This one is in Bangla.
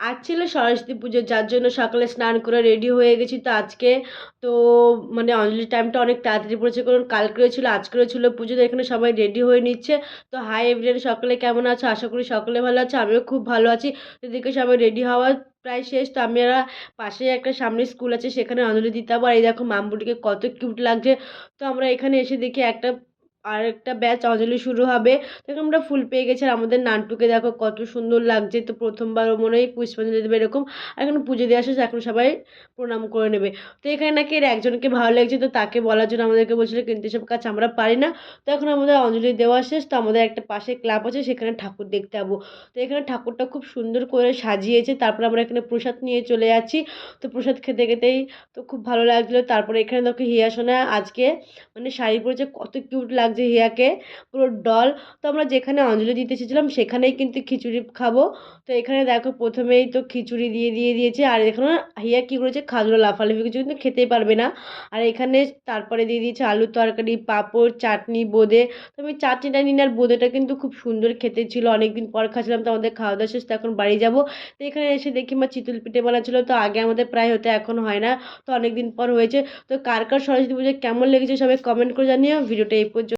আজ ছিল সরস্বতী পুজো, যার জন্য সকালে স্নান করে রেডি হয়ে গেছি। তো আজকে তো মানে অঞ্জলির টাইমটা অনেক তাড়াতাড়ি পড়েছে, কারণ কালকেও ছিল আজকেও ছিল পুজো। তো এখানে সবাই রেডি হয়ে নিচ্ছে। তো হাই এভরিওয়ান, সকলে কেমন আছো? আশা করি সকলে ভালো আছে, আমিও খুব ভালো আছি। তো এদিকে সবাই রেডি হওয়া প্রায় শেষ। তো আমরা পাশে একটা সামনে স্কুল আছে, সেখানে অঞ্জলি দিতে যাবো। আর এই দেখো মামবুটিকে কত কিউট লাগছে। তো আমরা এখানে এসে দেখি আরেকটা ব্যাচ অঞ্জলি শুরু হবে। তখন আমরা ফুল পেয়ে গেছি। আর আমাদের নানটুকে দেখো কত সুন্দর লাগছে। তো প্রথমবার ও মনে হয় পুষ্পাঞ্জলি দেবে এরকম। আর এখন পুজো দিয়ে আসে, এখন সবাই প্রণাম করে নেবে। তো এখানে নাকি এর একজনকে ভালো লাগছে, তো তাকে বলার জন্য আমাদেরকে বলছিল, কিন্তু এসব কাজ আমরা পারি না। তো এখন আমাদের অঞ্জলি দেওয়া শেষ। তো আমাদের একটা পাশে ক্লাব আছে, সেখানে ঠাকুর দেখতে যাবো। তো এখানে ঠাকুরটা খুব সুন্দর করে সাজিয়েছে। তারপরে আমরা এখানে প্রসাদ নিয়ে চলে যাচ্ছি। তো প্রসাদ খেতে খেতেই তো খুব ভালো লাগছিলো। তারপরে এখানে দেখো হিয়া সোনা আজকে মানে শাড়ি পরেছে, কত কিউট লাগছে হিয়াকে, পুরো ডল। তো আমরা যেখানে অঞ্জলি দিতে এসেছিলাম সেখানেই কিন্তু খিচুড়ি খাবো। তো এখানে দেখো প্রথমেই তো খিচুড়ি দিয়ে দিয়েছে। আর এখানে হিয়া কী করেছে, খাজুরা লাফালাফি কিছু কিন্তু খেতেই পারবে না। আর এখানে তারপরে দিয়ে দিয়েছে আলুর তরকারি, পাঁপড়, চাটনি, বোঁদে। তো আমি চাটনিটা নিন, আর বোঁদেটা কিন্তু খুব সুন্দর খেতে ছিল, অনেকদিন পর খাচ্ছিলাম। তো আমাদের খাওয়া দাওয়া শেষ, তো এখন বাড়ি যাবো। তো এখানে এসে দেখি মা চিতল পিঠে বানাচ্ছিলো। তো আগে আমাদের প্রায় হতো, এখন হয় না। তো অনেকদিন পর হয়েছে। তো কার কার সরস্বতী পুজো কেমন লেগেছে সবাই কমেন্ট করে জানিও। ভিডিওটা এই পর্যন্ত।